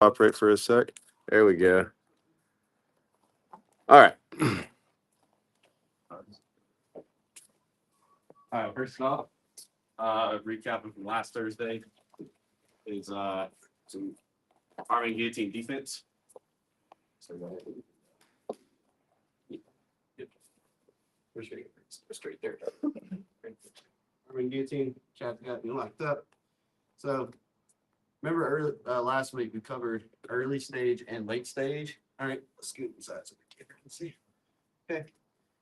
Operate for a sec. There we go. All right. All right, first off, recapping from last Thursday is some arm and guillotine defense. So go ahead. Yep. Straight there. Arm and guillotine, Chad got me locked up. So remember early, last week we covered early stage and late stage. All right, let's scoot inside so the camera can see. Okay.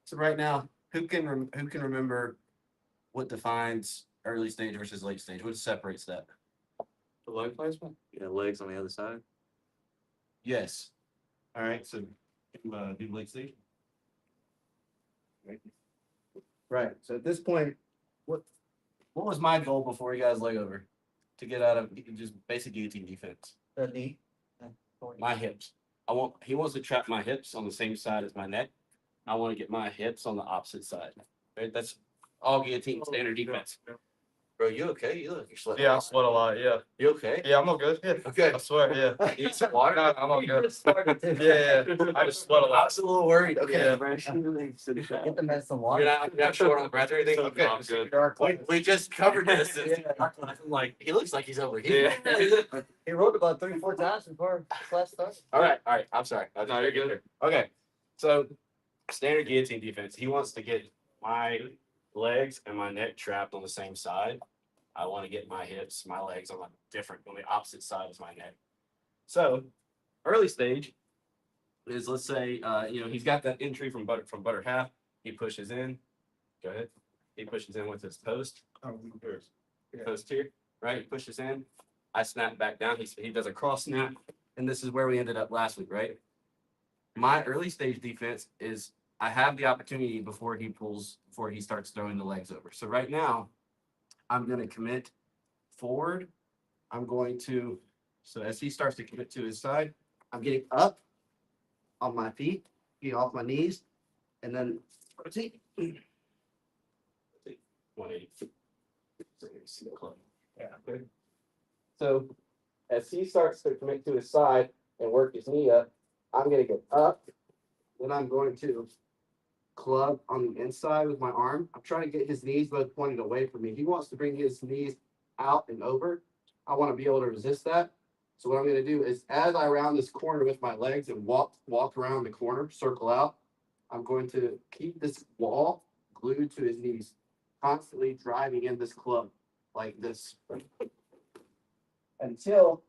So right now, who can remember what defines early stage versus late stage? What separates that? The leg placement? Yeah, legs on the other side. Yes. All right. So do late stage. Right. So at this point, what was my goal before you guys leg over? To get out of just basic guillotine defense. The knee. My hips. He wants to trap my hips on the same side as my neck. I want to get my hips on the opposite side. Right? That's all guillotine standard defense. Bro, you okay? You look, you're sweating. Yeah, I sweat a lot. Yeah. You okay? Yeah, I'm all good. Yeah. Okay. I swear. Yeah. You need some water? No, I'm all good. Yeah, Yeah. I just sweat a I lot. was a little worried. Okay. Yeah. Get the mess some You're water. not short on the breath or anything? Okay. I'm good. We just covered this. Yeah. I'm like, he looks like he's over here. Yeah. He wrote about 3-4 times before class started. All right. I'm sorry. No, you're good. Okay. So standard guillotine defense. He wants to get my legs and my neck trapped on the same side. I want to get my hips, my legs on the opposite side as my neck. So early stage is, let's say, he's got that entry from butter half. He pushes in. Go ahead. He pushes in with his post. Post here, right? He pushes in. I snap back down. He does a cross snap, and this is where we ended up last week, right? My early stage defense is I have the opportunity before he starts throwing the legs over. So right now, I'm going to commit forward. So as he starts to commit to his side, I'm getting up on my feet, getting off my knees, and then rotate. 180. Yeah. Okay. So as he starts to commit to his side and work his knee up, I'm going to get up. Then I'm going to club on the inside with my arm. I'm trying to get his knees both pointed away from me. He wants to bring his knees out and over. I want to be able to resist that. So what I'm going to do is, as I round this corner with my legs and walk around the corner, circle out, I'm going to keep this wall glued to his knees, constantly driving in this club like this until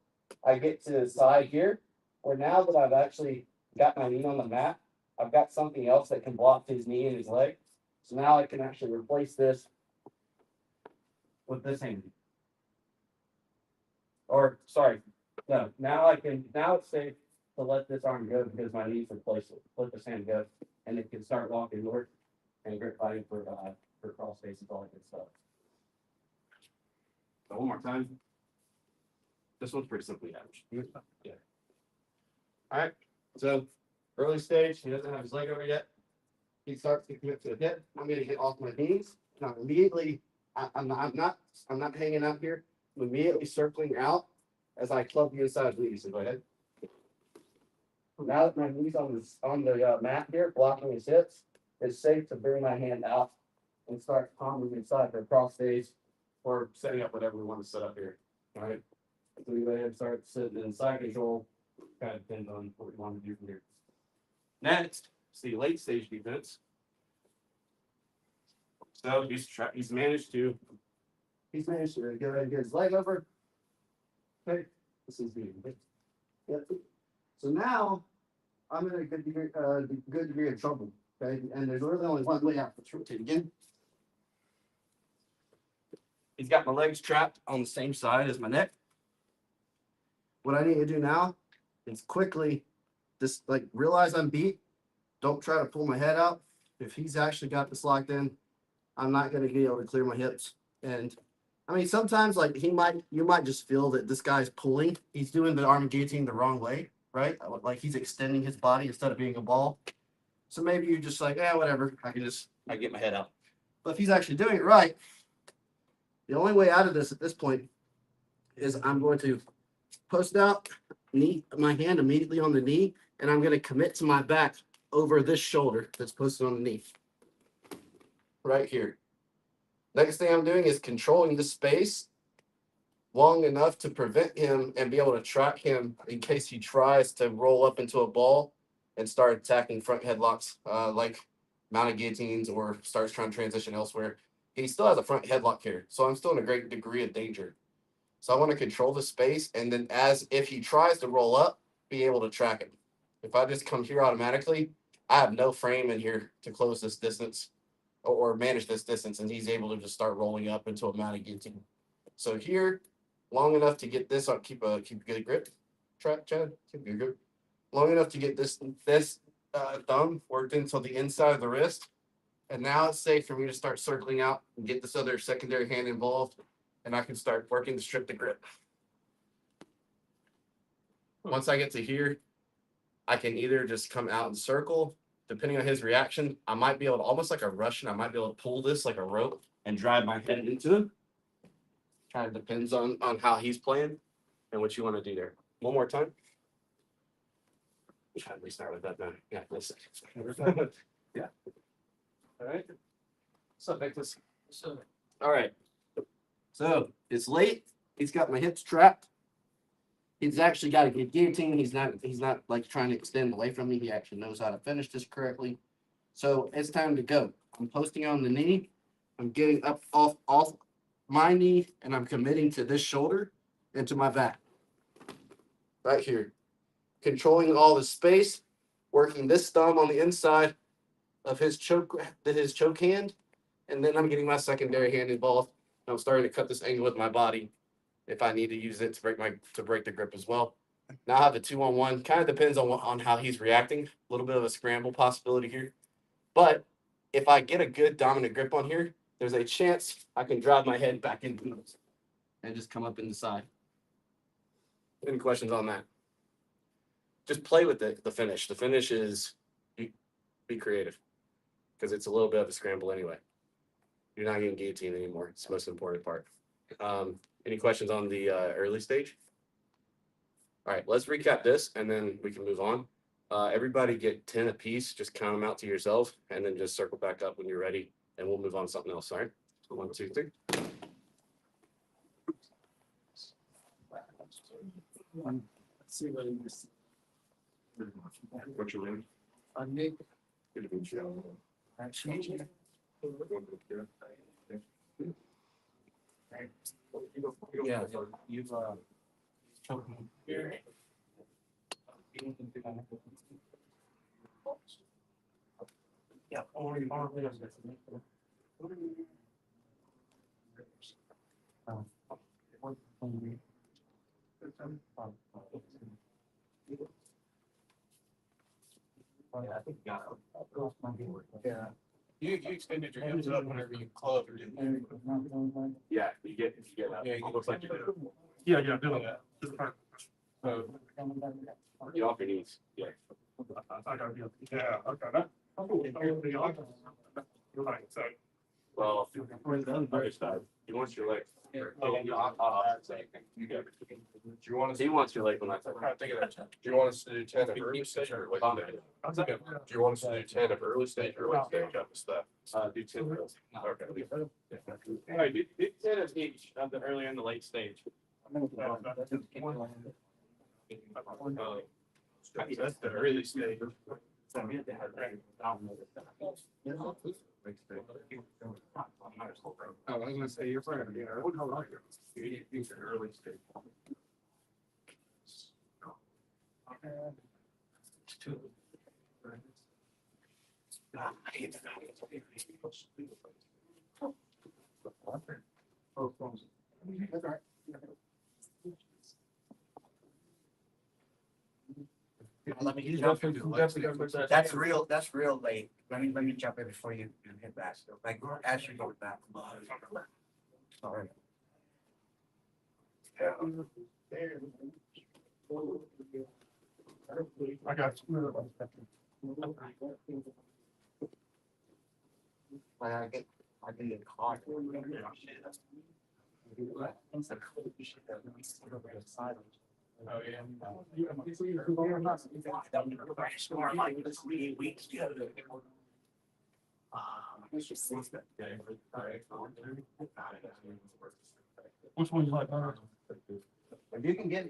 I get to the side here, where now that I've actually got my knee on the mat, I've got something else that can block his knee and his leg. So now I can actually replace this with this hand. Or sorry, no. Now it's safe to let this arm go because my knee's replaced it. Let this hand go, and it can start walking north and grip fighting for cross faces, all that good stuff. So one more time. This one's pretty simply average. Yeah. All right. So early stage, he doesn't have his leg over yet. he starts to commit to the hip. I'm going to get off my knees. And I'm immediately, I'm not hanging out here. I'm immediately circling out as I club the inside of the knees. So go ahead. Now that my knees on the mat here, blocking his hips, it's safe to bring my hand out and start palming inside for cross stage or setting up whatever we want to set up here. All right. So we go ahead and start sitting in side control. Kind of depends on what we want to do from here. Next, see late stage defense. So he's managed to go ahead and get his leg over. Okay, this is the yeah. So now I'm in a good degree of trouble. Okay, and there's really only one way out. Let's rotate again. He's got my legs trapped on the same side as my neck. What I need to do now is quickly just like realize I'm beat. Don't try to pull my head out. If he's actually got this locked in, I'm not going to be able to clear my hips. And I mean, sometimes like you might just feel that this guy's pulling. He's doing the arm guillotine the wrong way, right? Like he's extending his body instead of being a ball. So maybe you're just like, whatever. I get my head out. But if he's actually doing it right, the only way out of this at this point is I'm going to post out, my hand immediately on the knee, and I'm going to commit to my back over this shoulder that's posted on the knee. Right here. Next thing I'm doing is controlling the space long enough to prevent him and be able to track him in case he tries to roll up into a ball and start attacking front headlocks like mounted guillotines or starts trying to transition elsewhere. He still has a front headlock here, so I'm still in a great degree of danger. So I want to control the space, and then if he tries to roll up, be able to track him. If I just come here automatically, I have no frame in here to close this distance or manage this distance, and he's able to just start rolling up into a mounted guillotine. So here, long enough to get this up, keep a good grip. Chad, keep a good grip. Long enough to get this thumb worked into the inside of the wrist. And now it's safe for me to start circling out and get this other secondary hand involved, and I can start working to strip the grip. Once I get to here, I can either just come out and circle. Depending on his reaction, I might be able to, almost like a Russian, I might be able to pull this like a rope and drive my head into him. Kind of depends on how he's playing and what you want to do there. One more time. Try to restart with that then. Yeah, this. Yeah. All right. So Nicholas. All right. So it's late. He's got my hips trapped. He's actually got a good guillotine. He's not like trying to extend away from me. He actually knows how to finish this correctly. So it's time to go. I'm posting on the knee. I'm getting up off my knee, and I'm committing to this shoulder and to my back. Right here. Controlling all the space, working this thumb on the inside of his choke hand, and then I'm getting my secondary hand involved. And I'm starting to cut this angle with my body if I need to use it to break the grip as well. Now I have a 2-on-1. Kind of depends on how he's reacting. A little bit of a scramble possibility here. But if I get a good dominant grip on here, there's a chance I can drive my head back into this and just come up in the side. Any questions on that? Just play with the finish. The finish is be creative because it's a little bit of a scramble anyway. You're not getting guillotine anymore. It's the most important part. Any questions on the early stage? All right, let's recap this and then we can move on. Everybody get 10 apiece. Just count them out to yourself and then just circle back up when you're ready and we'll move on to something else. All right. So 1, 2, 3. Let's see what it is. What's your name? Nick. Good to meet you. Actually. Yeah, you've choked me. Yeah, only I think you got it. Yeah. You extended your hips up whenever you clubbed, or didn't you? Yeah, you get that. Yeah, you Looks like you did. Yeah, I'm doing that. So, Get off your knees. Yeah. I gotta be, yeah, okay, So. Well, other side. He wants your leg. Do you want us? He wants your leg when I I'm trying to think of that. Do you want us to do 10 of early stage or late stage? Do you want us to do 10 of early stage or late stage of the stuff? do 10 reels. Okay. All right, do 10 of each of the early and the late stage. That's the early stage. I was gonna say, you're right. Yeah, I wouldn't know. These are early stage. Let me jump in. That's real late. Let me jump in before you hit back. Like, as you go back. Sorry. I got you. Like, I get caught. Oh, yeah. Which one you like better? You can get,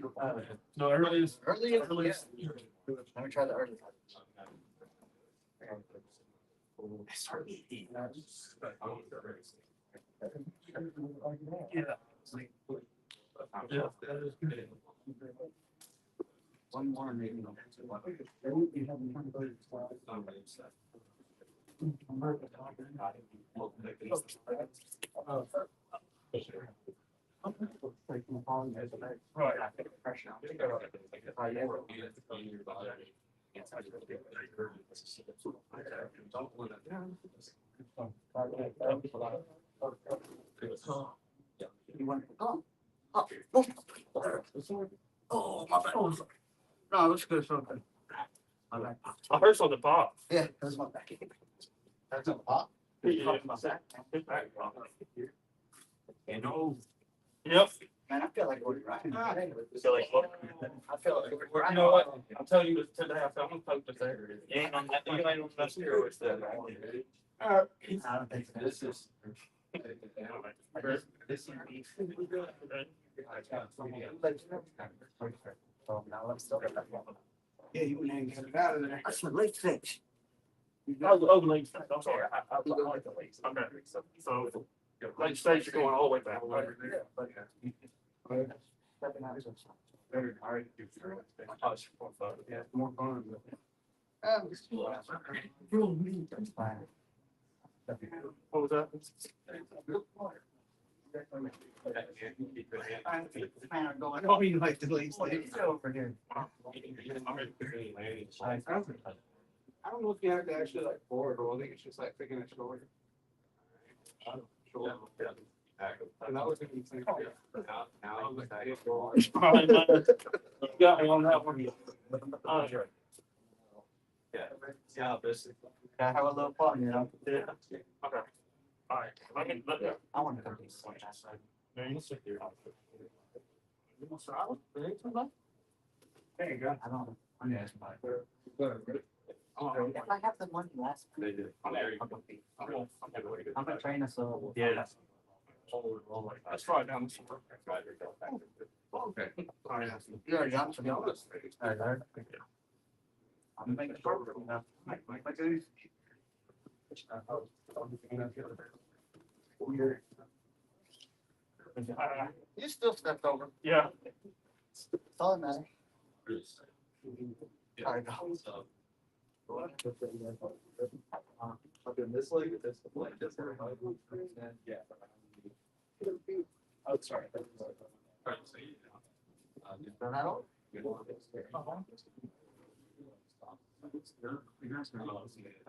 No, earliest. earliest. Let me try the early. Yeah. One more maybe. Right. You want, oh, my bad. No, let's go something. My back. I heard something pop. Yeah, that's my back. That's a pop. Yeah. My back. Yep. Man, I feel like we're riding. So like, what? I feel like we're. You know what? I'll tell you this today. I'm gonna poke this there. You ain't on that. You ain't on that steroids then. I don't think so. This is. Oh, now let's still get that one. Yeah, you ain't get it out of there. That's a late fix. Oh, late. I'm sorry. I like the late. Okay. So, late stage, you're going all the way back. Yeah, more fun. That's fine. What was that? Oh, you like the late What stage? is over here? I don't know if you have to actually like forward or I think it's just like picking a shoulder. And that was. You got me on that one. Yeah, this. Gotta have a little fun, you know? Yeah. Okay. All right. I can look. I want to go to the side. There you sit here. There you go. I don't. I'm gonna ask my. Oh, If I have the money last. They do. I'm gonna train us all. Yeah. Let's try it down the floor. Okay. All right. You already got some. All right. I'm making sure. You still stepped over. Yeah. That's all that matters. All right, go. This leg, this leg, this yeah. Oh, sorry. Done that all?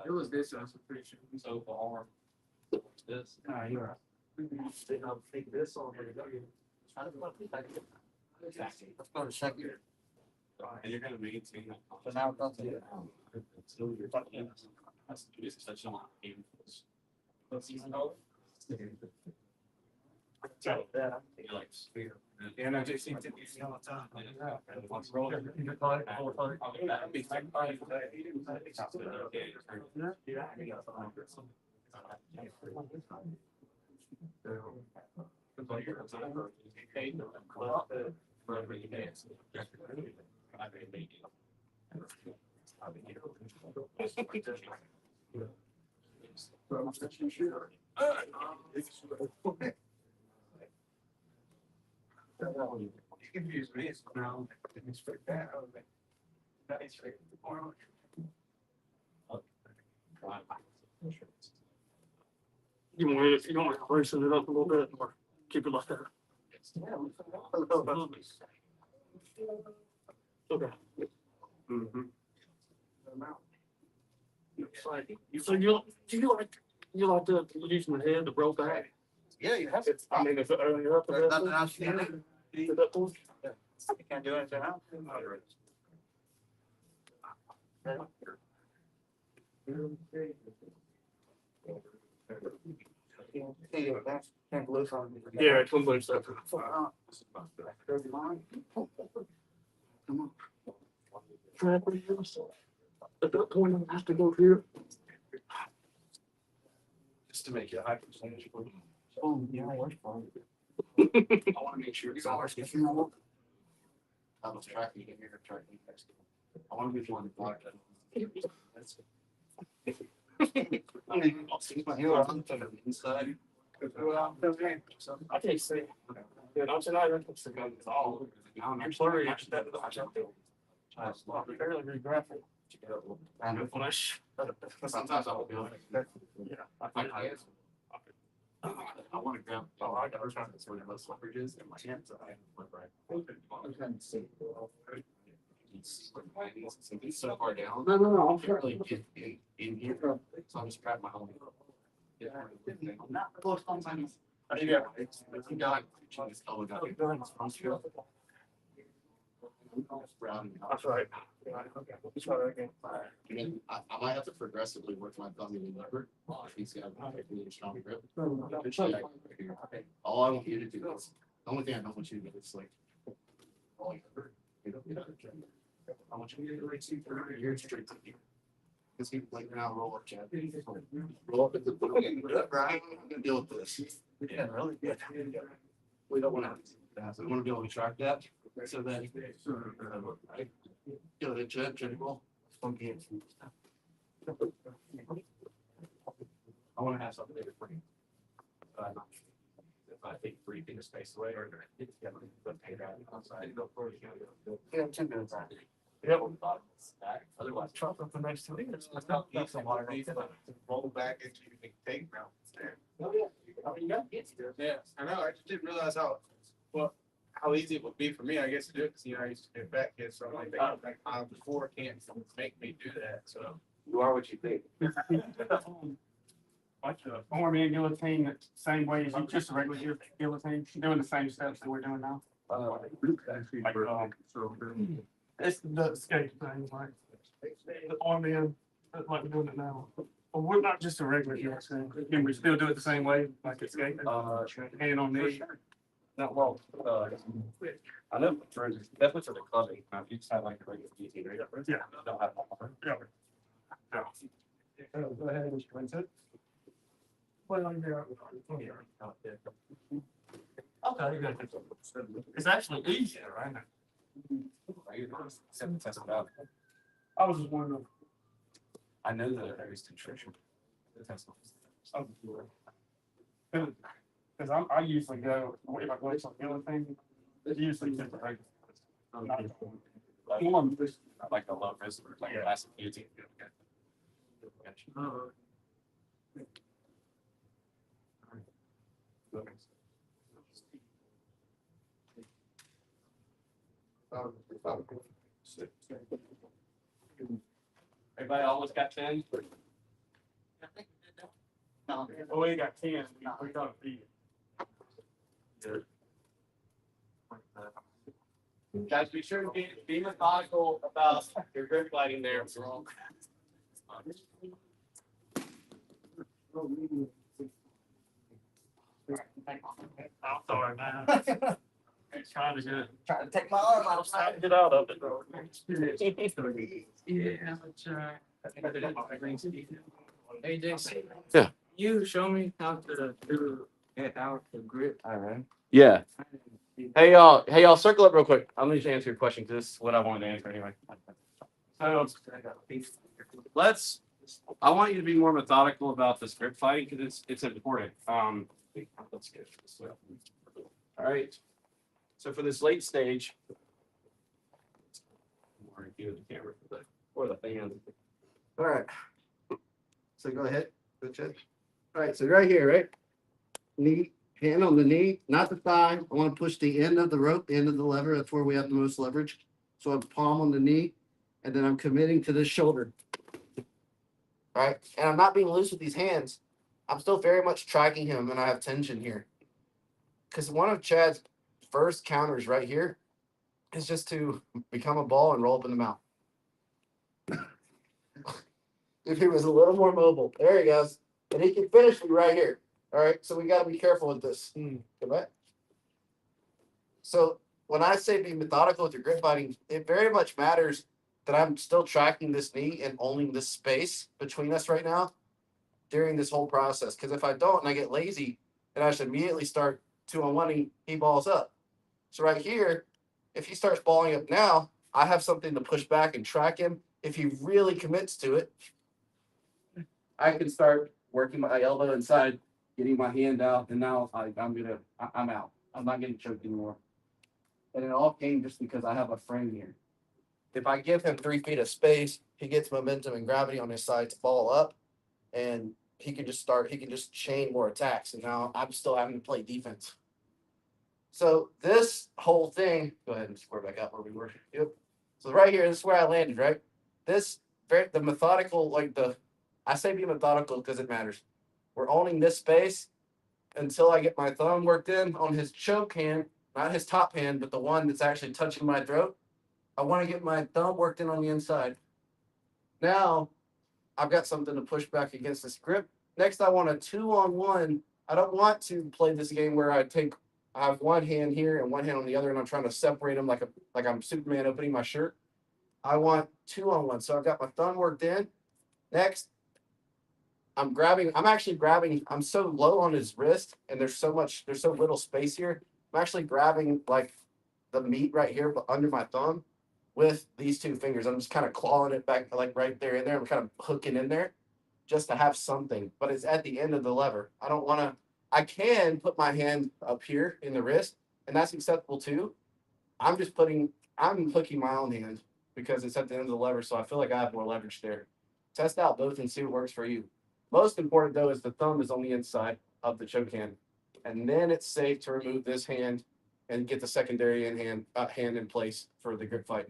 It was this, I was pretty sure. So far. This. No, you're right. I'll take this on. Let's go to second. And you're gonna maintain that. So now it's up to you. That's such a lot. Yeah, no, JC did these all the time. You confused me, so now it's straight back. I was like, that is straight to the corner. You want to loosen it up a little bit or keep it like that? Okay. Mm-hmm. So you like to use my head to roll back? Yeah, you have to. I mean, if it earlier up. There's nothing else you can do. Is that cool? You can't do anything else. Can't lose on. Yeah, it comes like that. At that point, I have to go here. Just to make it a high percentage. Oh, yeah, works fine. I want to make sure. You always get your own. I was tracking it here, tracking next to it. I want to be the one to block that. You are on the inside. I can't see. Yeah, I'm saying I reckon the gun is all. I'm sorry, I should have barely read grapple. And Flash. sometimes I will be like, Yeah. I want to grab. Oh, I was trying to sort of most leverages in my hands. I flip right. It's so far down. No. I can't really get in here. So I'll just grab my own. Yeah. Not close on my. Yeah. You got. That's right. That's right, okay. I might have to progressively work my thumb in the lever. If he's got a really strong grip. All I want you to do is, the only thing I don't want you to do is like. rolling over. I want you to get right see through here straight to here. Because he like now roll up, Chad. Roll up at the. Right, I'm gonna deal with this. Yeah, really good. We don't want to. We want to be able to track that. So then. Go ahead, Chad, roll. I want to have something bigger for you. If I take 3 feet of space away or it's pay that outside, go for it. Yeah, 2 minutes. Yep. Otherwise, Chop up the next 2 minutes. That's a water. Roll back into your take ground there. Oh, yeah. I mean, you got kids here. Yeah, I know. I just didn't realize how easy it would be for me, I guess, to do it. Cause I used to do back kids, so I'm like, before can't make me do that. So you are what you think. Like the arm and guillotine, the same way as you just a regular guillotine, doing the same steps that we're doing now. It's the skate thing, like the arm in, like we're doing it now. But we're not just a regular guillotine. Can we still do it the same way, like it's skating? Hand on knee. Not well, I know for definitely for the clubbing, if you just have like a regular GT, right? Yeah. Don't have. Yeah. Go ahead and rinse it. Well, okay, it's actually easier, right? I was just wondering. I know that there is nutrition. Because I usually go, if I go to the other thing, it's usually just a regular. Like the low risk, like a massive beauty. Everybody almost got 10? No. Oh, we got 10. We got a few. Guys, be sure to be methodical about your grip lighting there. I'm sorry, man. Trying to get Trying to take my arm out of trying to sight. get out of it. Yeah, Hey, Jason. Yeah. You show me how to do it out the grip. All right. Yeah. Hey y'all, circle up real quick. I'm gonna just answer your question because this is what I wanted to answer anyway. So I want you to be more methodical about this grip fighting because it's important. Let's get this up. All right. So for this late stage, more view of the camera for the fan. All right. So go ahead. Go check. All right. So right here, right? Knee, hand on the knee, not the thigh. I want to push the end of the rope, the end of the lever. That's where we have the most leverage. So I'm palm on the knee, and then I'm committing to this shoulder. All right. And I'm not being loose with these hands. I'm still very much tracking him, and I have tension here. Because one of Chad's first counters right here is just to become a ball and roll up in the mouth. If he was a little more mobile, there he goes. And he can finish me right here. All right. So we got to be careful with this. Come back. So when I say be methodical with your grip fighting, it very much matters that I'm still tracking this knee and owning this space between us right now during this whole process. Because if I don't and I get lazy, then I should immediately start 2-on-1ing, he balls up. So right here, if he starts balling up now, I have something to push back and track him. If he really commits to it, I can start working my elbow inside, getting my hand out, and now I'm out. I'm not getting choked anymore. And it all came just because I have a frame here. If I give him 3 feet of space, he gets momentum and gravity on his side to ball up, and he can just chain more attacks. And now I'm still having to play defense. So this whole thing, go ahead and square back out where we were. Yep. So right here, this is where I landed, right? The methodical, I say be methodical because it matters. We're owning this space until I get my thumb worked in on his choke hand, not his top hand, but the one that's actually touching my throat. I want to get my thumb worked in on the inside. Now I've got something to push back against this grip. Next, I want a 2-on-1. I don't want to play this game where I have one hand here and one hand on the other, and I'm trying to separate them like I'm Superman opening my shirt. I want 2-on-1. So I've got my thumb worked in. Next, I'm actually grabbing, I'm so low on his wrist and there's so little space here. I'm actually grabbing like the meat right here, but under my thumb with these 2 fingers. I'm just kind of clawing it back like right there in there. I'm kind of hooking in there just to have something, but it's at the end of the lever. I can put my hand up here in the wrist and that's acceptable too. I'm hooking my own hand because it's at the end of the lever. So I feel like I have more leverage there. Test out both and see what works for you. Most important though is the thumb is on the inside of the choke hand, and then it's safe to remove this hand and get the secondary hand in place for the grip fight.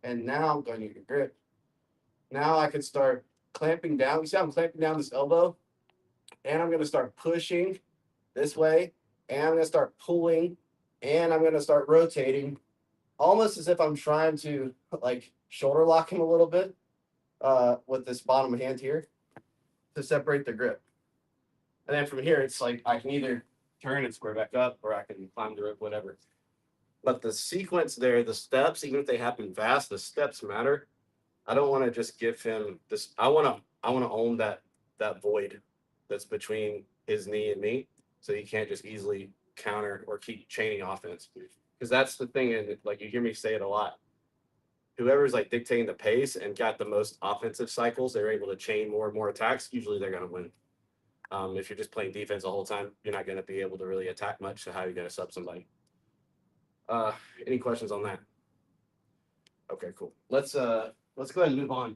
And now I'm going to get grip. Now I can start clamping down. You see how I'm clamping down this elbow, and I'm going to start pushing this way, and I'm going to start pulling, and I'm going to start rotating, almost as if I'm trying to like shoulder lock him a little bit with this bottom hand here to separate the grip. And then from here, it's like I can either turn and square back up or I can climb the rope, whatever. But the sequence there, the steps, even if they happen fast, the steps matter. I don't want to just give him this. I want to own that void that's between his knee and me. So he can't just easily counter or keep chaining offense. Because that's the thing, and like you hear me say it a lot. Whoever's like dictating the pace and got the most offensive cycles, they're able to chain more and more attacks. Usually they're going to win. If you're just playing defense the whole time, you're not going to be able to really attack much. So how are you going to sub somebody? Any questions on that? Okay, cool. Let's go ahead and move on.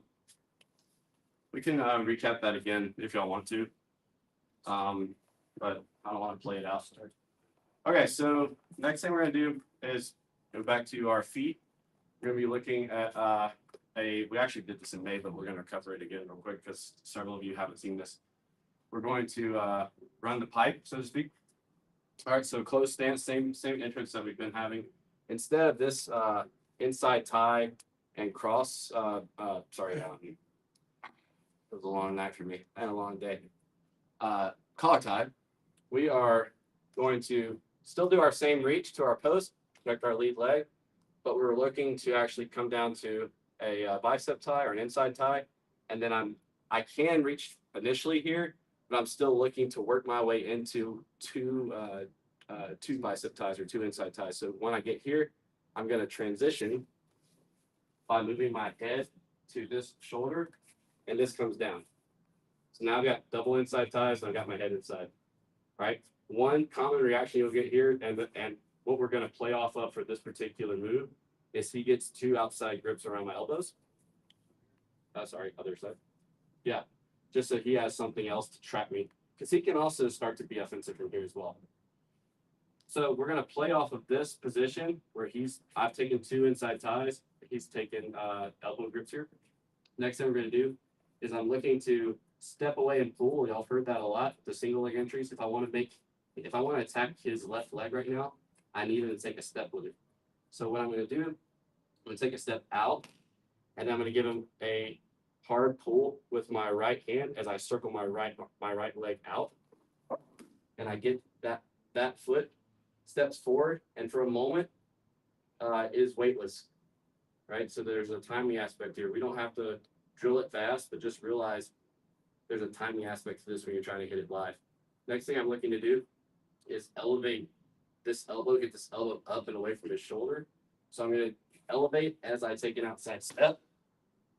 We can recap that again if y'all want to. But I don't want to play it out. Okay, so next thing we're going to do is go back to our feet. We're going to be looking at we actually did this in May, but we're going to cover it again real quick because several of you haven't seen this. We're going to run the pipe, so to speak. All right, so closed stance, same entrance that we've been having. Instead of this inside tie and cross, sorry, it was a long night for me and a long day. collar tie, we are going to still do our same reach to our post, protect our lead leg, but we're looking to actually come down to a bicep tie or an inside tie, and then I can reach initially here, but I'm still looking to work my way into two bicep ties or two inside ties. So when I get here, I'm going to transition by moving my head to this shoulder, and this comes down. So now I've got double inside ties, and I've got my head inside, right? One common reaction you'll get here, and what we're going to play off of for this particular move is he gets two outside grips around my elbows. Sorry, other side. Yeah, just so he has something else to trap me, because he can also start to be offensive from here as well. So we're going to play off of this position where I've taken two inside ties. He's taken elbow grips here. Next thing we're going to do is I'm looking to step away and pull. Y'all have heard that a lot, the single leg entries. If I want to attack his left leg right now, I need him to take a step with it. So what I'm going to do, I'm going to take a step out, and I'm going to give him a hard pull with my right hand as I circle my right leg out, and I get that foot steps forward, and for a moment is weightless, right? So there's a timing aspect here. We don't have to drill it fast, but just realize there's a timing aspect to this when you're trying to hit it live. Next thing I'm looking to do is elevate this elbow, get this elbow up and away from his shoulder. So I'm going to elevate as I take an outside step,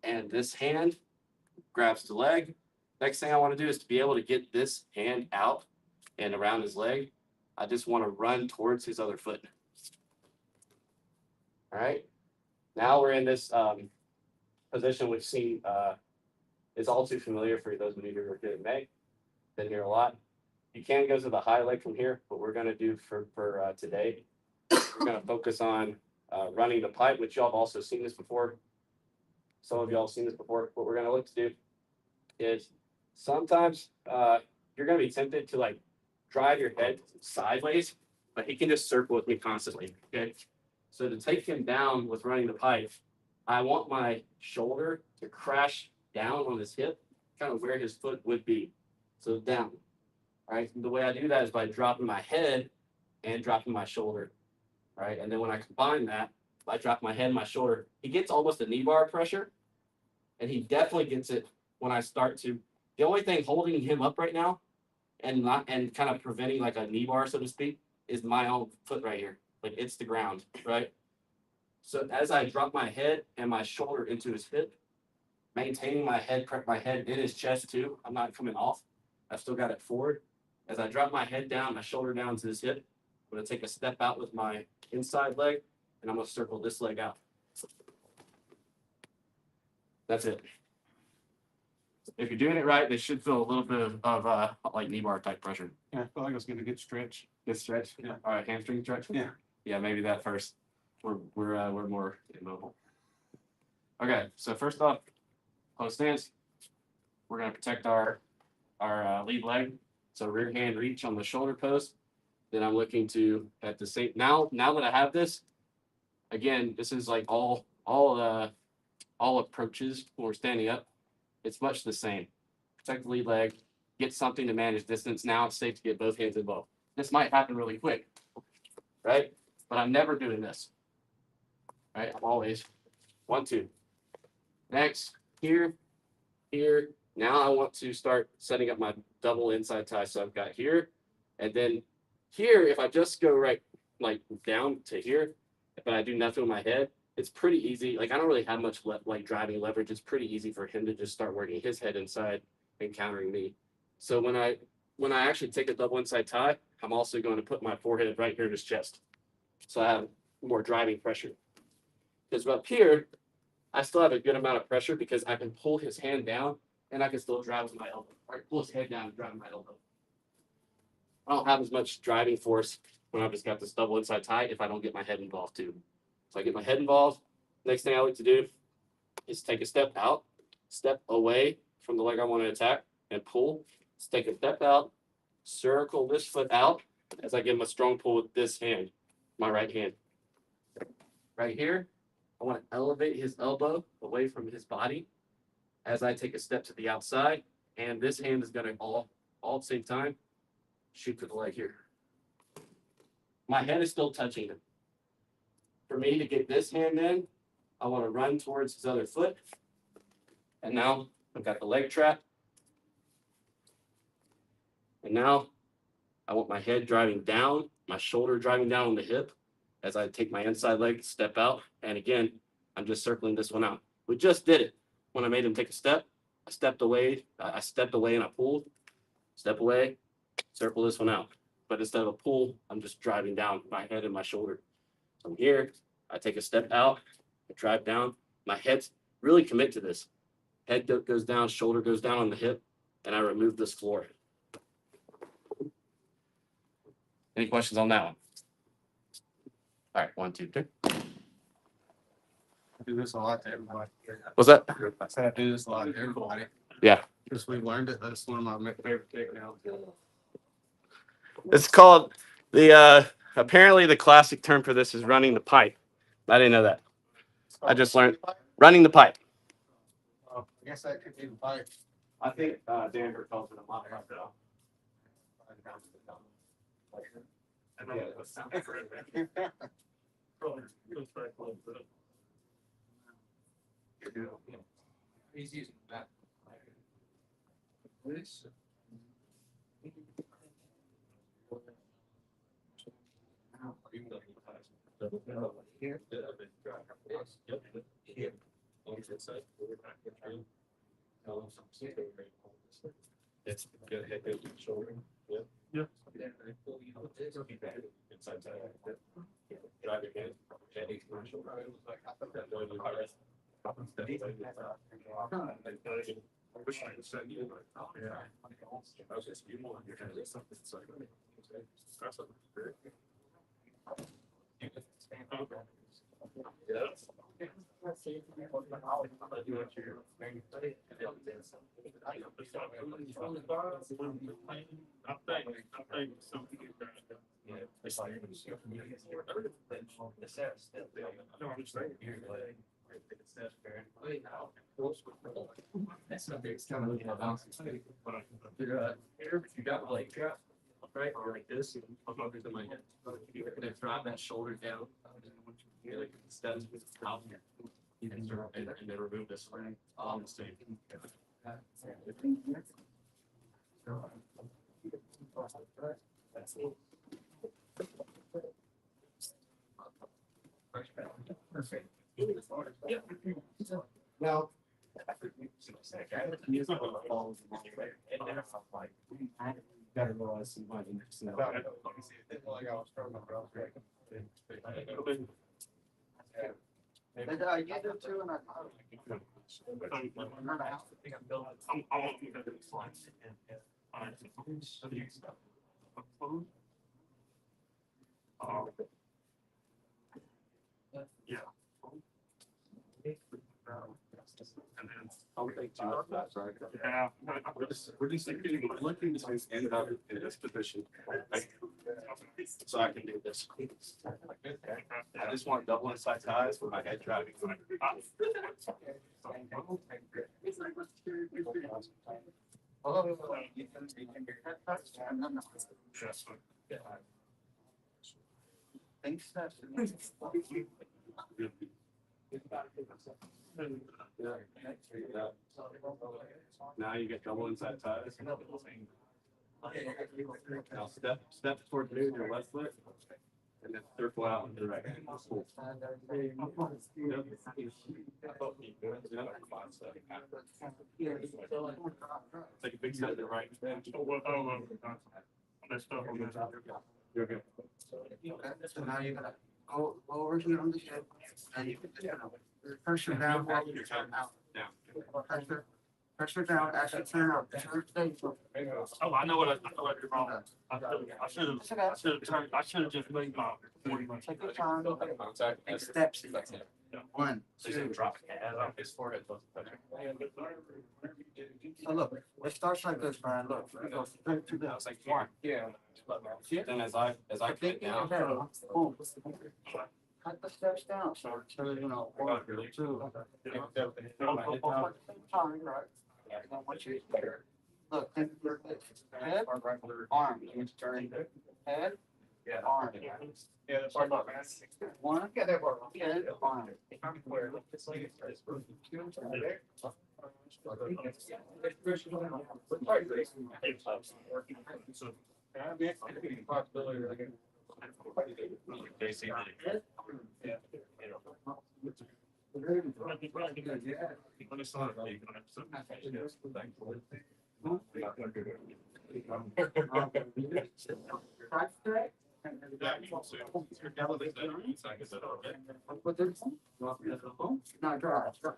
and this hand grabs the leg. Next thing I want to do is to be able to get this hand out and around his leg. I just want to run towards his other foot. All right. Now we're in this position which is all too familiar for those of you who are good at May. Been here a lot. You can go to the high leg from here, but we're going to do for today, we're going to focus on running the pipe, which y'all have also seen this before. Some of y'all have seen this before. What we're going to look to do is sometimes you're going to be tempted to like drive your head sideways, but he can just circle with me constantly. Okay. So to take him down with running the pipe, I want my shoulder to crash down on his hip, kind of where his foot would be. So down. All right. The way I do that is by dropping my head and dropping my shoulder. Right. And then when I combine that, I drop my head and my shoulder, he gets almost a knee bar pressure. And he definitely gets it when I start to. The only thing holding him up right now and kind of preventing like a knee bar, so to speak, is my own foot right here. Like it's the ground, right? So as I drop my head and my shoulder into his hip, maintaining my head in his chest too. I'm not coming off. I've still got it forward. As I drop my head down, my shoulder down to his hip, I'm going to take a step out with my inside leg, and I'm going to circle this leg out. That's it. If you're doing it right, they should feel a little bit of like knee bar type pressure. Yeah, I feel like I was getting a good stretch. Good stretch. Yeah. All right, hamstring stretch. Yeah. Yeah, maybe that first. We're more immobile. Okay, so first off, close stance. We're gonna protect our lead leg. So rear hand reach on the shoulder post. Then I'm looking to at the same now that I have this. Again, this is like all approaches when we're standing up. It's much the same. Protect the lead leg, get something to manage distance. Now it's safe to get both hands involved. This might happen really quick, right? But I'm never doing this, right? I'm always 1, 2. Next, here. Now I want to start setting up my double inside tie. So I've got here, and then here, if I just go right, like down to here, but I do nothing with my head, it's pretty easy. Like I don't really have much like driving leverage. It's pretty easy for him to just start working his head inside and countering me. So when I actually take a double inside tie, I'm also going to put my forehead right here in his chest. So I have more driving pressure. Because up here, I still have a good amount of pressure because I can pull his hand down and I can still drive with my elbow. Or pull his head down and drive with my elbow. I don't have as much driving force when I've just got this double inside tie if I don't get my head involved too. So I get my head involved. Next thing I like to do is take a step out, step away from the leg I want to attack, and pull. Let's take a step out, circle this foot out as I give him a strong pull with this hand, my right hand. Right here, I want to elevate his elbow away from his body as I take a step to the outside, and this hand is going to all all at the same time, shoot to the leg here. My head is still touching him. For me to get this hand in, I want to run towards his other foot. And now I've got the leg trap. And now I want my head driving down, my shoulder driving down on the hip as I take my inside leg, step out. And again, I'm just circling this one out. We just did it. When I made him take a step, I stepped away and I pulled, step away, circle this one out. But instead of a pull, I'm just driving down my head and my shoulder. From here, I take a step out, I drive down, my head's really commit to this. Head goes down, shoulder goes down on the hip, and I remove this floor. Any questions on that one? All right, 1, 2, 3. I do this a lot to everybody. What's that? I said I do this a lot to everybody. Yeah. Because we learned it. That's one of my favorite takedowns. It's called apparently the classic term for this is running the pipe. I didn't know that. I just learned running the pipe. I guess that could be the fight. I think Denver calls it a mock up though. He's using that. Here. Here. It's good head goes to the shoulder. Yeah. Yeah. Inside side. Drive your hand. Head to the shoulder. I wish I could send you. Yeah. I was just you more. You're kind of something. That's You got like trap, right? Or like this, I'll go to my head. You're gonna drop that shoulder down. You're like steps out here. And then remove this on the same. Perfect. Now, gotta realize some money. like I was from my brother. I get it too, and I. Yeah. And then I'll take 2 off that, sorry. yeah. We're just looking to end up in this position. Right? So I can do this. I just want double inside ties with my head driving. Thanks, Now you get double inside ties. Now step towards me with your left foot. And then circle out into the right hand. Cool. Take a big step to the right. You're good. So now you're gonna go over here on the hip, and you can just pressure down while you turn out. Pressure down as you turn out. Oh, I know what you're wrong. I should have just made my. Take your time, take steps. 1, So you 2. drop his forehead. So look, it starts like this, Brian. Look, it goes straight to the. It's like 1. Yeah. Then as I get down. Boom. Cut the steps down, so you know, 1, 2. Time, right? Once you Look, head, arm, turn, head, Yeah. arm. Yeah, that's what I'm at. One, head, arm. No, drive. There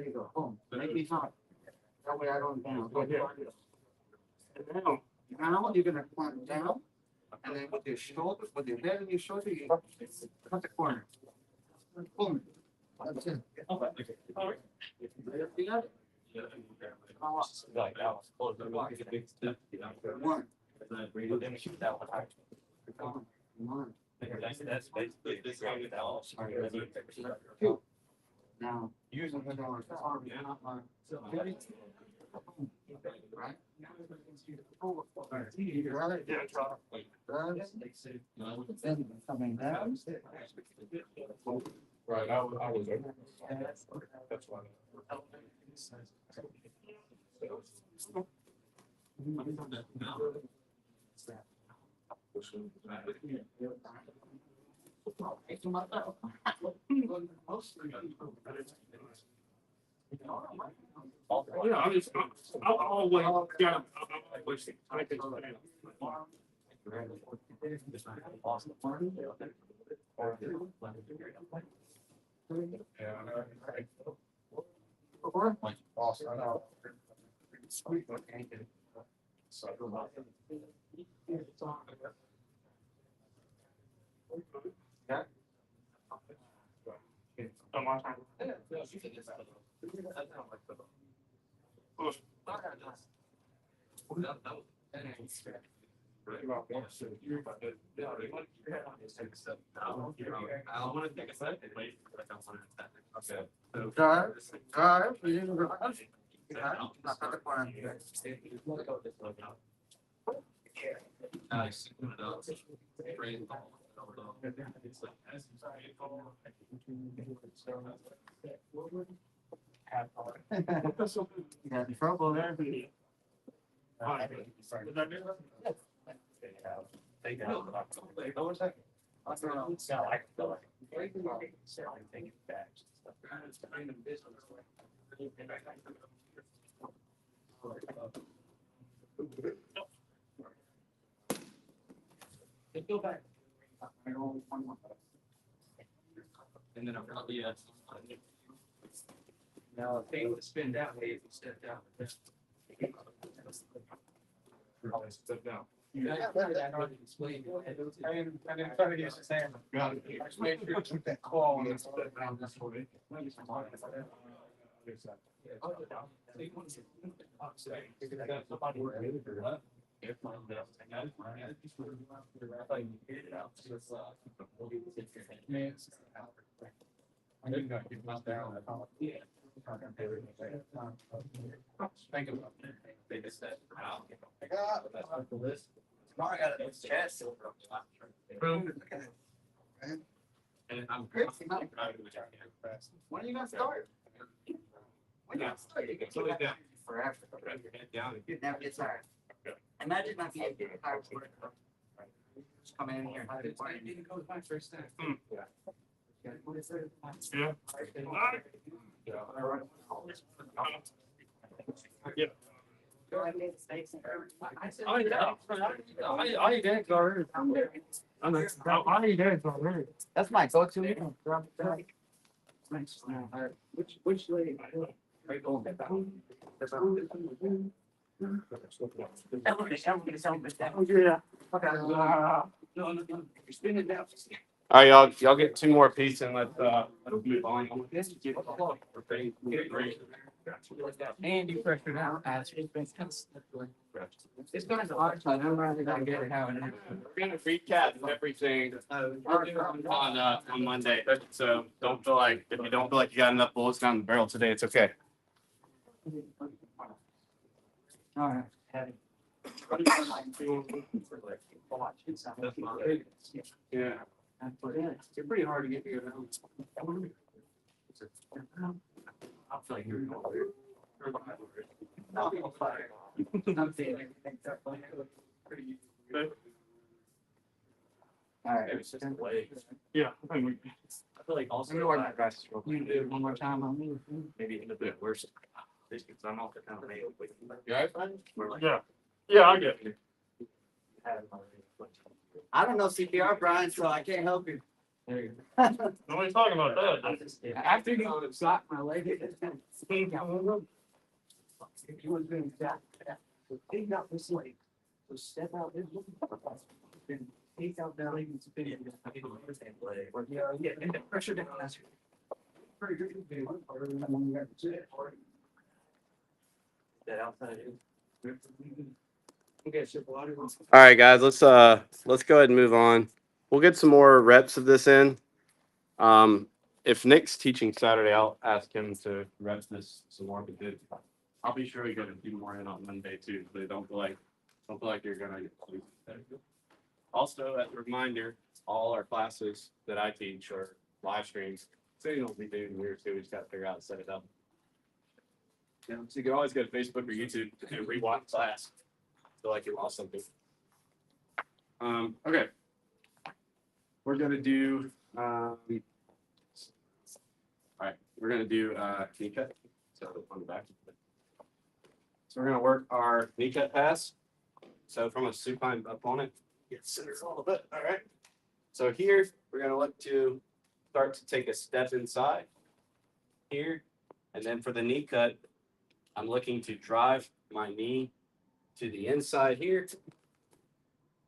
you go, boom. Make me hot. That way I don't down. Now, Now you're gonna climb down, and then with your shoulder, with your head and your shoulder, you cut the corner. Boom. That's it. You got it? One. One. Two. Now, using the arm, right? Then coming down. Right, I was. That's why. yeah, I'll always got. I can. Awesome, I know. Sweet. On my time. Drive, drive, you didn't drive. Not the corner. Nice. You got in trouble there. Go back. And then I'll probably, now, if they would spin that way, if you step down. Step down. I didn't try to use the same. Got it. Just make sure you keep that claw on this. Step down this way. I didn't know you was down. Think about it. They just said, wow. That's not the list. Tomorrow I got a chest. And I'm. When are you gonna start? When you gonna start? You So it's down. Forever. Right, your head down. You never get tired. Imagine not being tired. Just coming in here. It didn't go back first time. Yeah. I eat eggs already. I eat eggs already. That's my go-to. Which lady? Yeah. Spin it down. All right, y'all get two more pieces and let's move on. And you pressure down. It's kind of hard, so I don't really gonna get it how it is. We're gonna recap everything on Monday, so don't feel like, if you don't feel like you got enough bullets down the barrel today, it's okay. All right. Heavy. Yeah. You're pretty hard to get here now. I feel like you're going weird. I'm seeing everything. All right. It's just the legs. Yeah, I think I feel like also. Let me wear my glasses real quick. You do it one more time on me. Maybe a bit worse. Just because I'm off the kind of nail. You all right, bud? yeah, yeah, I get it. I don't know CPR, Brian, so I can't help you. Nobody's talking about that. After you got my leg, it if you was doing that, take out this leg, so step out this then take out that leg and spin it. Yeah, and the pressure down. That's pretty good. That outside is. Okay, so water. All right, guys, let's go ahead and move on. We'll get some more reps of this in. If Nick's teaching Saturday, I'll ask him to rep this some more. But I'll be sure we get a few more in on Monday too. But don't feel like you're gonna get sleep. Also, as a reminder, all our classes that I teach are live streams. So you'll be doing here too. We just got to figure out how to set it up. Yeah, so you can always go to Facebook or YouTube to rewatch class. Feel like you lost something. Okay. We're gonna do all right, we're gonna do knee cut. So on the back. So we're gonna work our knee cut pass. So from a supine opponent, get centered a little bit. All right. So here we're gonna look to start to take a step inside here. And then for the knee cut, I'm looking to drive my knee to the inside here.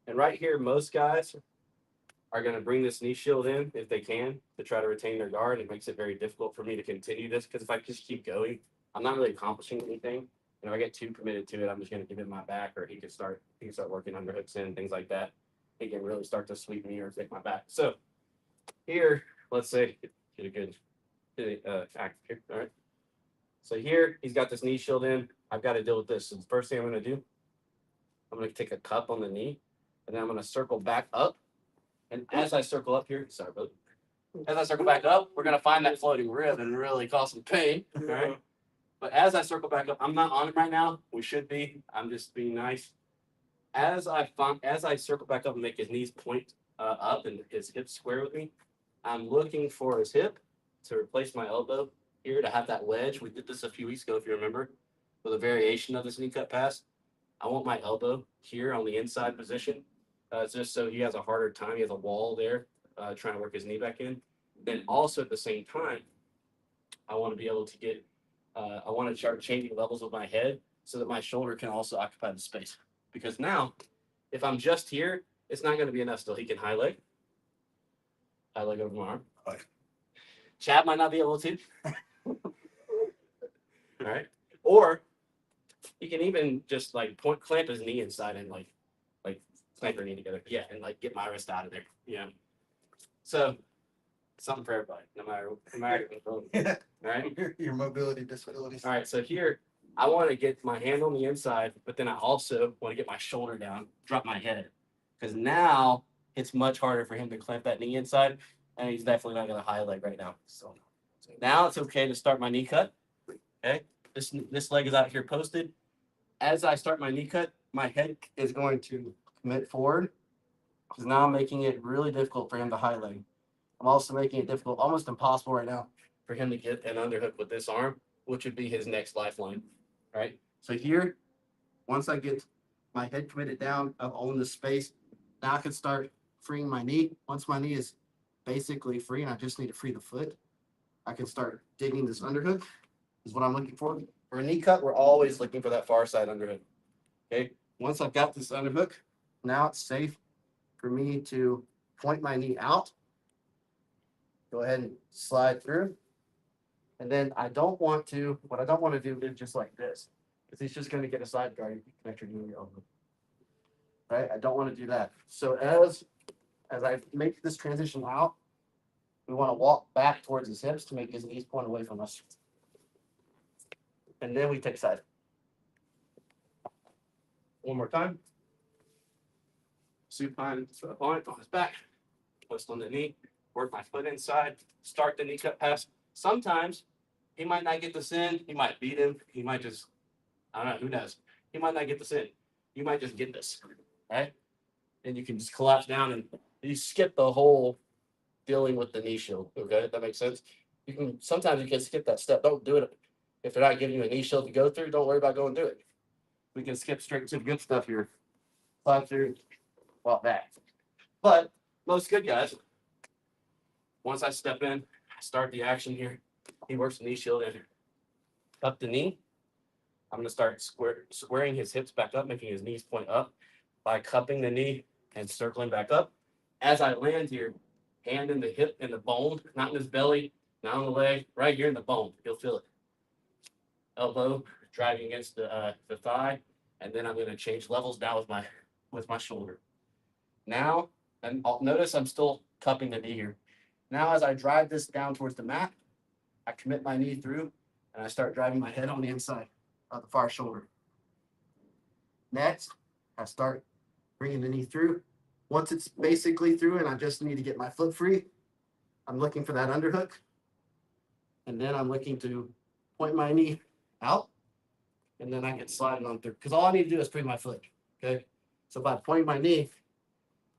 And right here, most guys are going to bring this knee shield in if they can to try to retain their guard. It makes it very difficult for me to continue this because if I just keep going, I'm not really accomplishing anything. And if I get too committed to it, I'm just going to give it my back, or he can start working underhooks in, things like that. He can really start to sweep me or take my back. So here, let's say get a good act here. All right. So here he's got this knee shield in. I've got to deal with this. So the first thing I'm going to do, I'm going to take a cup on the knee, and then I'm going to circle back up. And as I circle up here, sorry, brother. As I circle back up, we're going to find that floating rib and really cause some pain. All right. But as I circle back up, I'm not on it right now. We should be. I'm just being nice. As I circle back up and make his knees point up and his hips square with me, I'm looking for his hip to replace my elbow here to have that wedge. We did this a few weeks ago, if you remember, with a variation of this knee cut pass. I want my elbow here on the inside position, just so he has a harder time. He has a wall there trying to work his knee back in. Then also at the same time, I want to be able to get, I want to start changing levels of my head so that my shoulder can also occupy the space. Because now, if I'm just here, it's not going to be enough still. He can high leg over my arm. Chad might not be able to. All right. Or he can even just like clamp his knee inside and like clamp her knee together. Yeah, and like get my wrist out of there. Yeah. So something for everybody, no matter. All right. Your mobility disabilities. All right. So here I want to get my hand on the inside, but then I also want to get my shoulder down, drop my head. Because now it's much harder for him to clamp that knee inside. And he's definitely not going to high leg right now. So now it's okay to start my knee cut. Okay. This leg is out here posted. As I start my knee cut, my head is going to commit forward. Because now I'm making it really difficult for him to high leg. I'm also making it difficult, almost impossible right now, for him to get an underhook with this arm, which would be his next lifeline. All right. So here, once I get my head committed down, I've owned the space. Now I can start freeing my knee. Once my knee is basically free and I just need to free the foot, I can start digging this underhook is what I'm looking for. For a knee cut, we're always looking for that far side underhook. Okay. Once I've got this underhook, now it's safe for me to point my knee out. Go ahead and slide through. And then what I don't want to do is just like this. Because he's just going to get a side guard. You can connect your knee and your elbow. Right? I don't want to do that. So as I make this transition out, we want to walk back towards his hips to make his knees point away from us. And then we take side. One more time. Supine to the opponent on his back. Twist on the knee. Work my foot inside. Start the knee cut pass. Sometimes he might not get this in. He might beat him. He might just, I don't know, who knows? He might not get this in. You might just get this, right? And you can just collapse down and you skip the whole dealing with the knee shield. Okay, that makes sense. You can sometimes you can skip that step. Don't do it if they're not giving you a knee shield to go through. Don't worry about going through it. We can skip straight to the good stuff here. Climb through, walk back. But most good guys, once I step in, I start the action here. He works the knee shield in. Up the knee. I'm going to start squaring his hips back up, making his knees point up by cupping the knee and circling back up. As I land here, hand in the hip and the bone, not in his belly, not on the leg, right here in the bone. You'll feel it. Elbow driving against the thigh, and then I'm going to change levels down with my shoulder. Now, and notice I'm still cupping the knee here. Now, as I drive this down towards the mat, I commit my knee through, and I start driving my head on the inside of the far shoulder. Next, I start bringing the knee through. Once it's basically through and I just need to get my foot free, I'm looking for that underhook. And then I'm looking to point my knee out. And then I can slide it on through. Because all I need to do is free my foot. Okay. So by pointing my knee,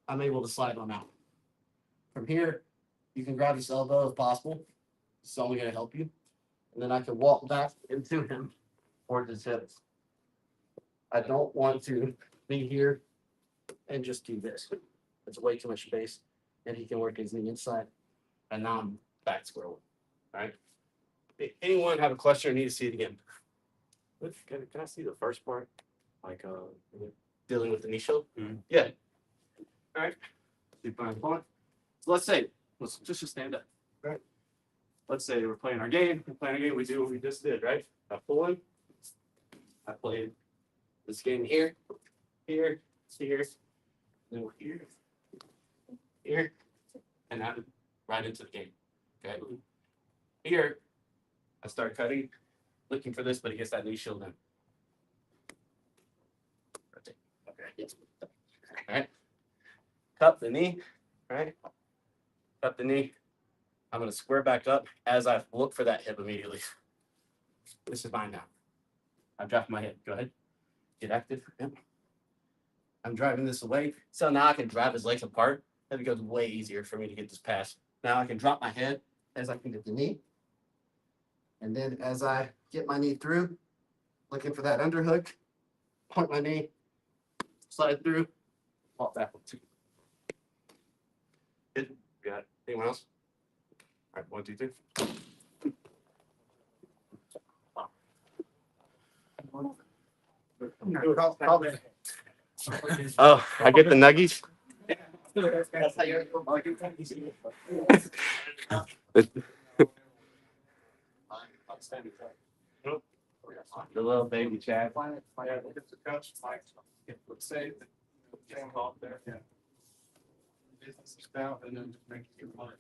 I'm able to slide on out. From here, you can grab his elbow if possible. It's only going to help you. And then I can walk back into him towards his hips. I don't want to be here and just do this. It's way too much space. And he can work his knee inside. And now I'm back square one. All right. Anyone have a question or need to see it again? Can I see the first part? Like Dealing with the knee shield? Mhm. Yeah. All right. Supine point. So let's say, let's just stand up. Right. Let's say we're playing our game. We do what we just did, right? I pull in. I played this game here, here, here, then here, here, and now right into the game. Okay. Here, I start cutting, looking for this, but he gets that knee shield in. Rotate. Okay. Yes. All right. Cup the knee. All right. Cup the knee. I'm going to square back up as I look for that hip immediately. This is mine now. I've dropped my hip. Go ahead. Get active. Yep. I'm driving this away. So now I can drive his legs apart. That becomes way easier for me to get this pass. Now I can drop my head as I can get the knee. And then as I get my knee through, looking for that underhook, point my knee, slide through, walk backwards. Good. Got it. Anyone else? All right, 1, 2, 3. Oh, I get the nuggies. The little baby Chad. Yeah, it's a coach, like, let's say, game off there, yeah. Business is down, and then just make your money.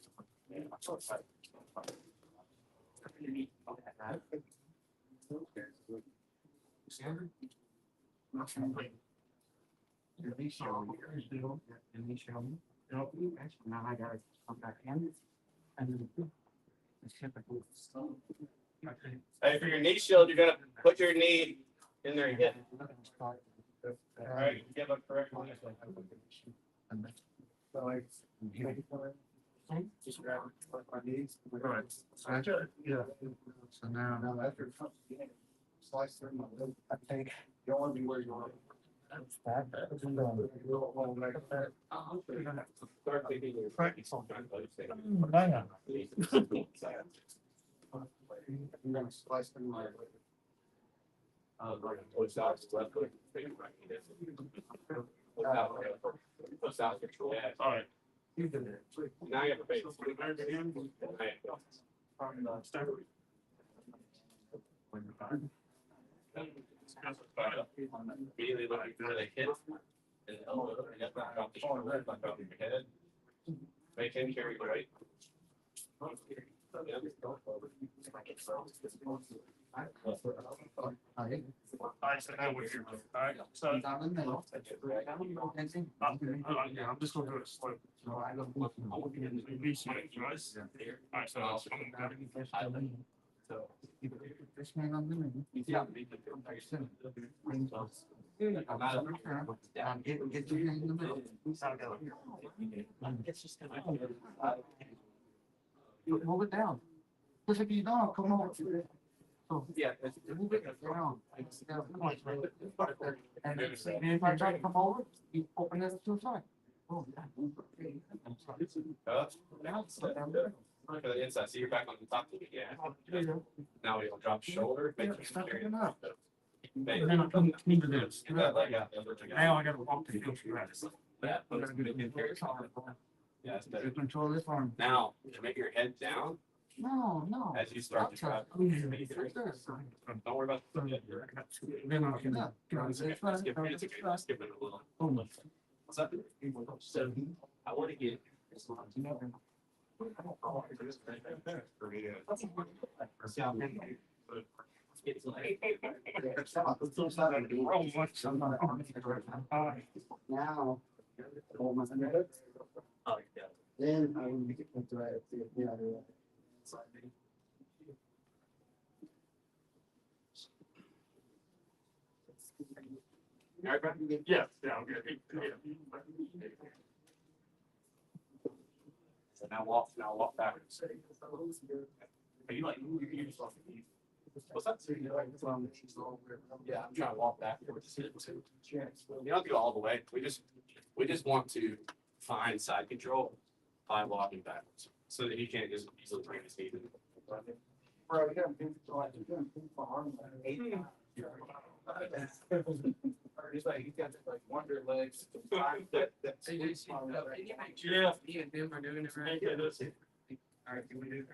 Now I gotta come back in. And then it's typical. Hey, for your knee shield, you're gonna put your knee in there again. All right, give a correct one. So like, just grab my knees. Right. Yeah. So now, after slice through my leg, I think. you don't want to be where you want. That. Start thinking your Right. You're gonna slice through my leg. Push out to left foot. Push out control. All right. Now you have a base. Immediately looking for the hip and the elbow. And that's not drop the shoulder, not dropping your head. Make him carry the weight. Alright, so now we're here. Alright, so I'm just gonna do it slow. Alright, so This man on the menu. Get your hand in the middle. Move it down. Because if you don't, come on. So, Yeah. move it down. And if I try to come over, you open it to the side. Oh, For the inside, so you're back on the top of it, yeah. Now we'll drop shoulder, make you Stop carry it up. and then I come into this. Get that leg out. the other leg out. Now I gotta walk the field straight. Yeah, yeah, it's better. You control this arm. Now, make your head down No. as you start to drop. Don't worry about the foot. Then I can. Skip it, it's okay, skip it a little. What's up? So, I want to get. It's like. Now. Hold my hand. Oh, yeah. Then I will make it into it. Yeah. Alright, bro? Yeah, I'm good. So now walk backwards. Are you like, you just off the knee? What's that? Yeah, I'm trying to walk backwards. You don't do all the way. We just want to find side control by walking backwards. So that he can't just easily bring his knee to the. Bro, you gotta do arm. He's like, he's got like wonder legs. Yeah. Me and him are doing it right. Yeah, that's it. All right, can we do it?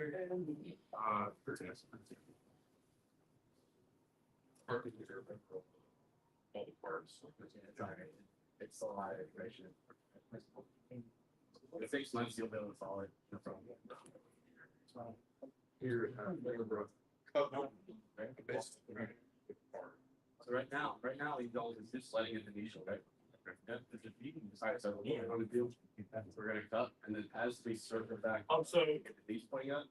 It's a lot of information. If it's months, you'll be able to follow it. No problem. Here, bro. So right now, he's always just letting it initial, right? Alright, so we're gonna cut, and then as we circle back, So get the knees pointing up,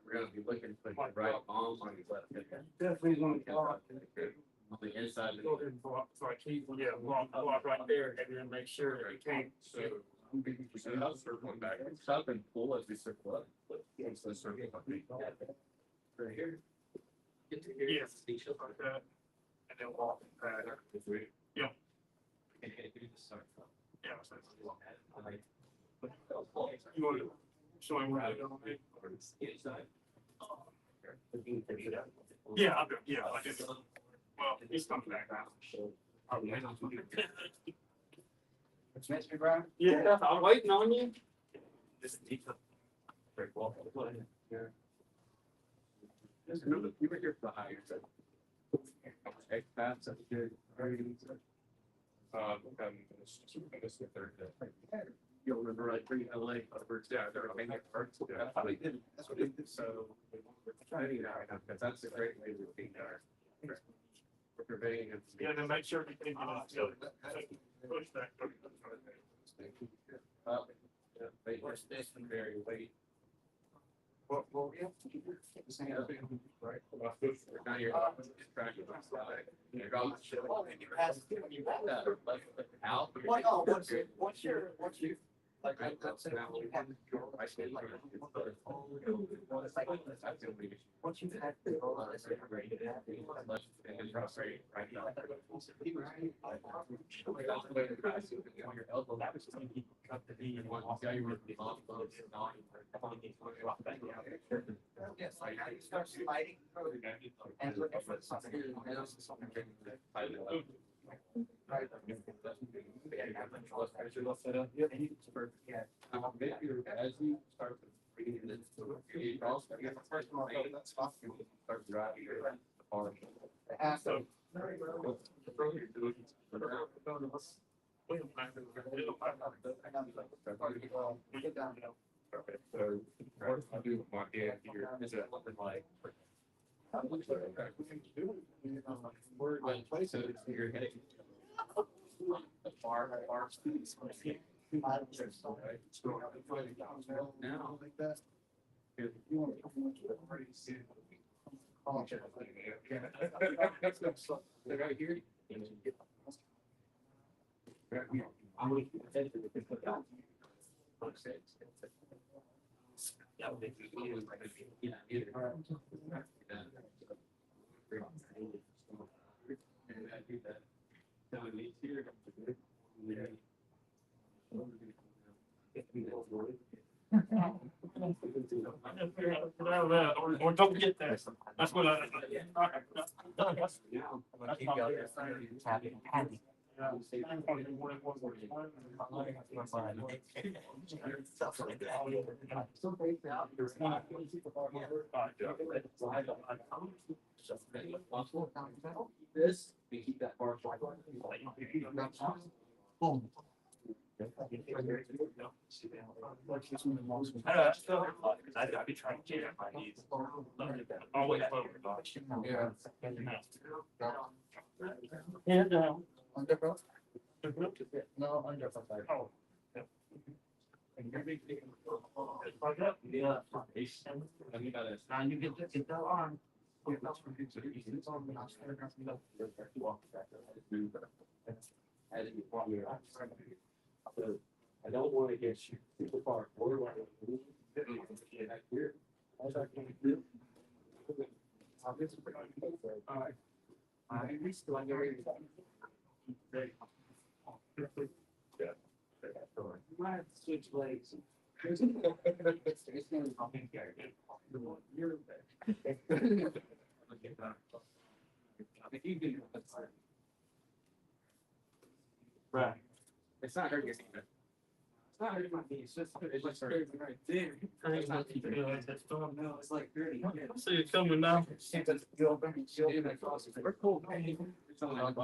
we're gonna be looking for the right palm on his left hip. Definitely gonna On the inside of the go ahead and block, so I keep, block right there and then make sure that it can't. So I'm circling back, stop and pull as we circle up. So circle up. Right here. Get to here. Yes, like that. And then walk back. Yeah. Yeah. So you want to show him where to go? Yeah, I'm good. Yeah, I did. Well, he's coming back now. What's next, Brian? Yeah, I'm waiting on you. This is deep. Very well. Yeah. Just remember, you were here for the higher side. Okay, that's a good. This the third day. You'll remember right, bringing LA over, yeah, they're making it first. That's what they did. That's what they did. So. Trying it out, because that's a great way to be there. We're conveying it. Yeah, then make sure you can push back. Weight, this and very weight. Well, yeah. The same thing. Right. Now you're tracking my slide. You're going to show. Out. What's your, like, That's now. I say like. once you've had. And then prostrate right now. Your elbow, that was something you cut the knee and one, yeah, you were the long close, not. Yes, like how you start sliding through and looking for something. Right. Yeah. As you start to breathe in, also get the first one, that's off, you start driving your arm. So. Perfect. So, what I do with my hand here is that like. We're going to place it. You're heading. Far. Now, like that. Right here. Or don't get there. That's what I. This, we keep that bar. Boom. I'd be trying to get my knees. Always over. Yeah. Yeah, no. Underbrook? No, underbrook. Oh. Yeah. Now you get that arm. I don't want to get you super far forward. Switch legs. Right. It's not hurting your knee. It's not hurting my knee. It's just hurting right there. No, it's like 30. See it coming now. We're cool. It's only like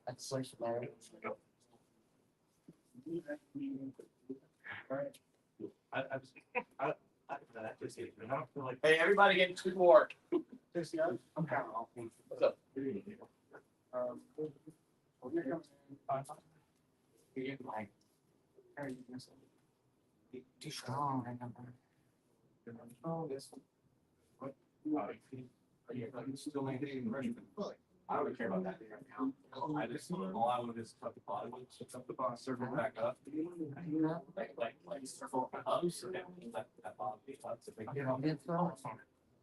That's like smart. Hey, everybody get 2 more. I'm counting off. What's up? Too strong. Oh, this one. Are you still maintaining pressure? I don't care about that thing right now. I just, all I want is cut the bottom, switch up the bottom, circle back up. Like circle up, so that that bottom piece up. So they get on the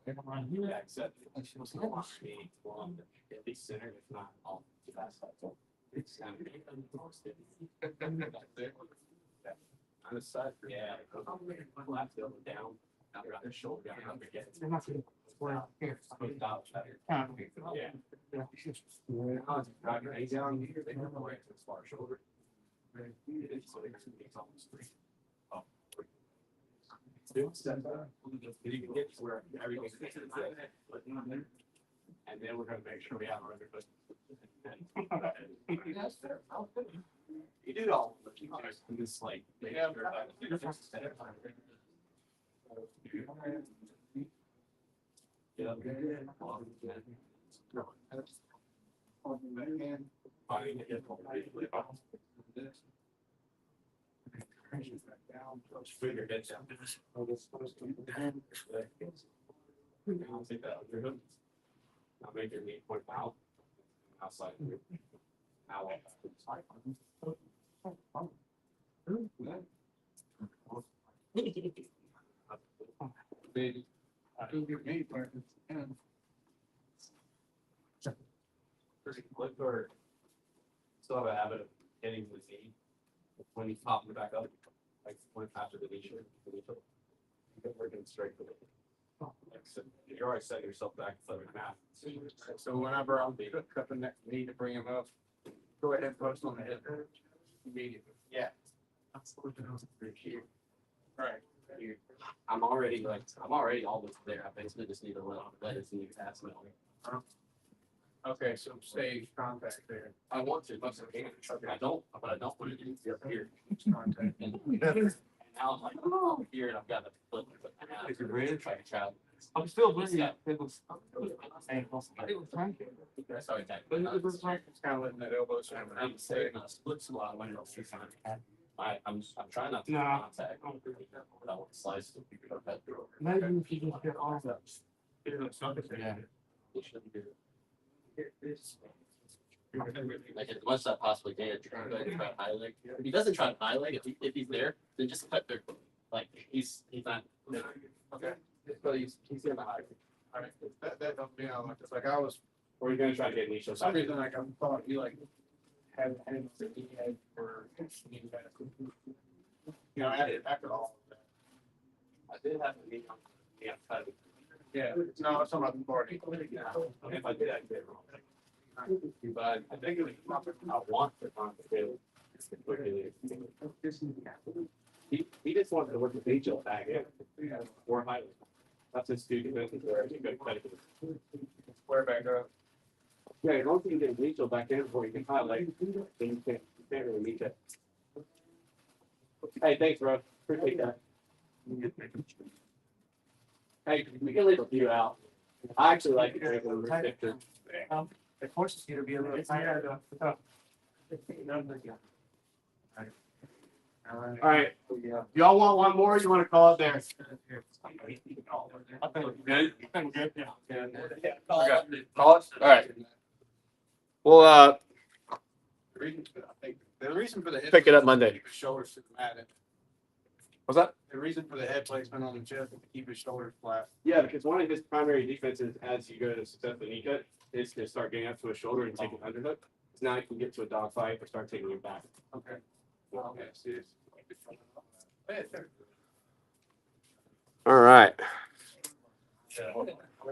yeah, except she was gonna watch me, at least center, if not, all the fast side. It's kind of. On the side, yeah. Left elbow down, now you're on the shoulder, down, up again. Goes down better. Yeah. Drag your knee down here, they don't know where it's far shoulder. So it's almost 3. Oh. 2 step back. You can get to where everything's facing the side. And then we're gonna make sure we have our underfoot. You do it all, but you just like. Make sure that- Yeah. Bring your head down. I'll take that under hook. I'll make your knee point out. Outside. Now. Baby. Your knee part. Flip or still have a habit of hitting the knee when you pop it back up, like when after the knee shirt. You're working straight with it. Like, so you're already setting yourself back 7.5. So whenever I'm cupping that knee to bring him up, go ahead and post on the hip. Immediately. Yeah. Right. I'm already almost there. I basically just need to let his knee pass me. Okay, so stay contact there. I want to, but I don't, but I don't want it to be up here. Contact. And now I'm like, here, and I've got to flip it, but now if you're ready to try to travel, I'm still believing it was ankle. It was Frankie. Sorry, But it was like, It's kind of letting that elbow swing. I'm saying splits a lot when it's I'm trying not to Nah. contact. I want to slice it. maybe if you just get off that. Yeah. He shouldn't do it. Like as much as I possibly can, try to high leg. If he doesn't try to high leg, if he's there, then just cut their like he's not. Okay. But he's in the high. All right. That helped me out. Like, it's like I was, Or you're gonna try to get Nisha. for some reason, like I thought you like had hands that he had for, you know, after all of that. I did have to meet on the outside. Yeah, no, I was talking about the party. If I did, I did wrong. But I think it was I want to concentrate. He just wanted to work with Angel back in. Or high. That's his student. Where he could cut it. Square back up. Yeah, as long as you can get Angel back in before you can highlight, then you can't really meet it. Hey, thanks, bro. Appreciate that. Hey, we can leave a few out. I actually like it. The courses need to be a little tighter. All right. Y'all want one more? Or you want to call it there? I think Good. I think we're good. Yeah. Okay. Call it. All right. Well, The reason for the Pick it up Monday. Keep his shoulders to the mat. what's that? The reason for the head placement on the chest is to keep his shoulders flat. Yeah, because one of his primary defenses as you go to successful knee cut is to start getting up to a shoulder and take an underhook. Because now you can get to a dog fight or start taking it back. Okay. Okay, see this. All right.